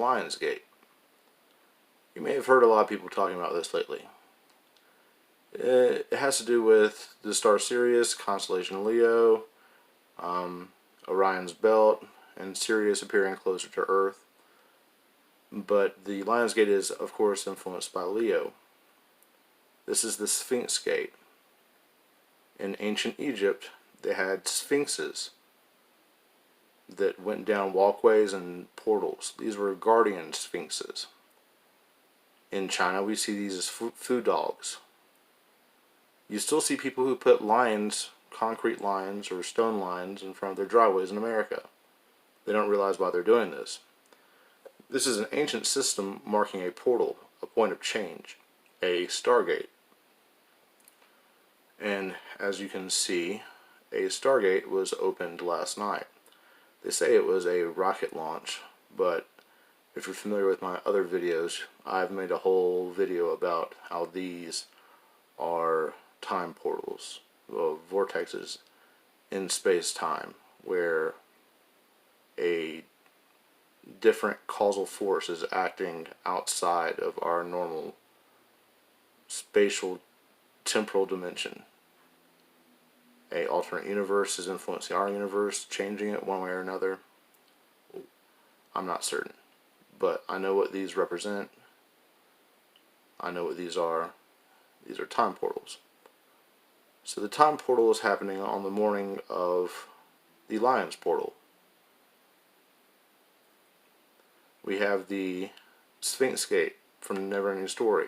Lion's Gate. You may have heard a lot of people talking about this lately. It has to do with the star Sirius, constellation Leo, Orion's belt, and Sirius appearing closer to Earth. But the Lion's Gate is, of course, influenced by Leo. This is the Sphinx Gate. In ancient Egypt, they had sphinxes that went down walkways and portals. These were guardian sphinxes. In China, we see these as food dogs. You still see people who put lines, concrete lines or stone lines, in front of their driveways in America. They don't realize why they're doing this. This is an ancient system marking a portal, a point of change, a stargate. And as you can see, a stargate was opened last night. They say it was a rocket launch, but if you're familiar with my other videos, I've made a whole video about how these are time portals, vortexes in space-time, where a different causal force is acting outside of our normal spatial temporal dimension. A alternate universe is influencing our universe, changing it one way or another. I'm not certain, but I know what these represent. I know what these are. These are time portals. So the time portal is happening on the morning of the Lion's portal. We have the Sphinx Gate from the Neverending Story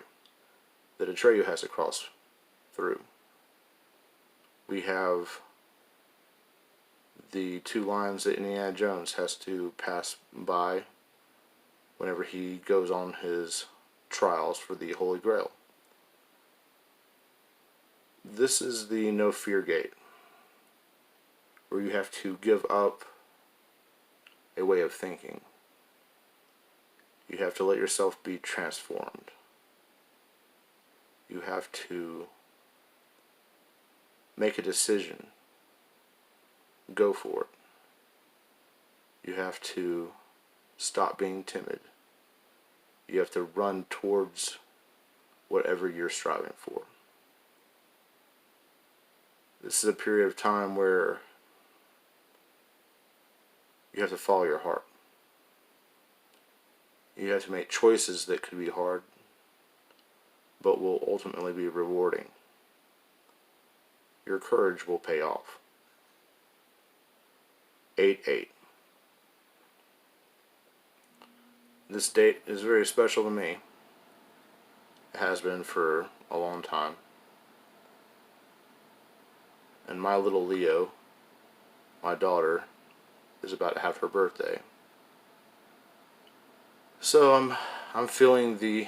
that Atreyu has to cross through. We have the two lions that Indiana Jones has to pass by whenever he goes on his trials for the Holy Grail. This is the No Fear Gate, where you have to give up a way of thinking. You have to let yourself be transformed. You have to make a decision. Go for it. You have to stop being timid. You have to run towards whatever you're striving for. This is a period of time where you have to follow your heart. You have to make choices that could be hard, but will ultimately be rewarding. Your courage will pay off. 8/8. This date is very special to me. It has been for a long time. And my little Leo, my daughter, is about to have her birthday. So I'm feeling the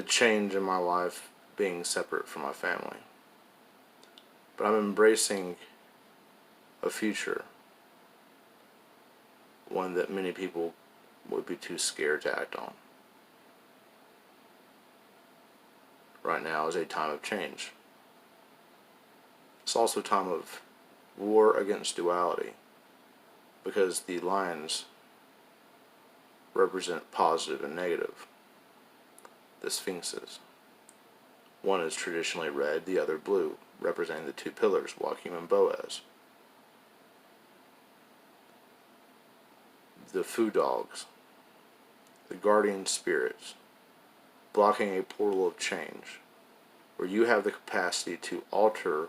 change in my life being separate from my family. But I'm embracing a future, one that many people would be too scared to act on. Right now is a time of change. It's also a time of war against duality, because the lions represent positive and negative. The sphinxes. One is traditionally red, the other blue, representing the two pillars, Joachim and Boaz. The food dogs, the guardian spirits, blocking a portal of change, where you have the capacity to alter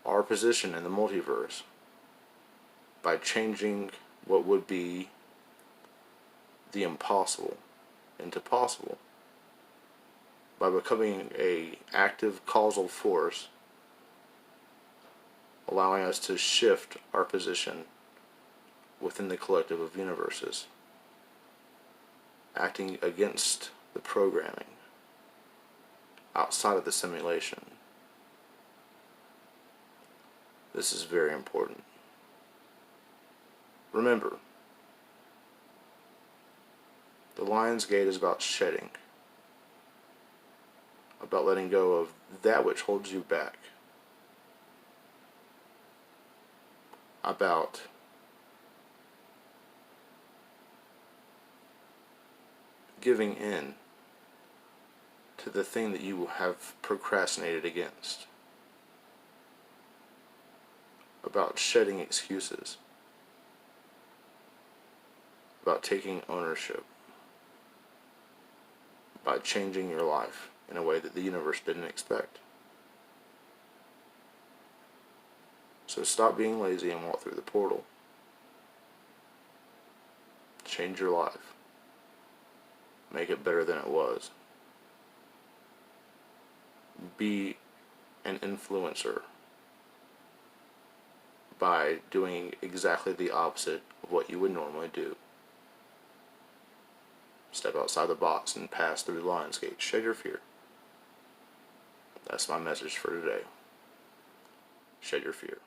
our position in the multiverse by changing what would be the impossible into possible, by becoming an active causal force, allowing us to shift our position within the collective of universes, acting against the programming, outside of the simulation. This is very important. Remember, the Lion's Gate is about shedding, about letting go of that which holds you back, about giving in to the thing that you have procrastinated against, about shedding excuses, about taking ownership, by changing your life in a way that the universe didn't expect. So stop being lazy and walk through the portal. Change your life. Make it better than it was. Be an influencer by doing exactly the opposite of what you would normally do. Step outside the box and pass through the lion's gate. Shed your fear. That's my message for today. Shed your fear.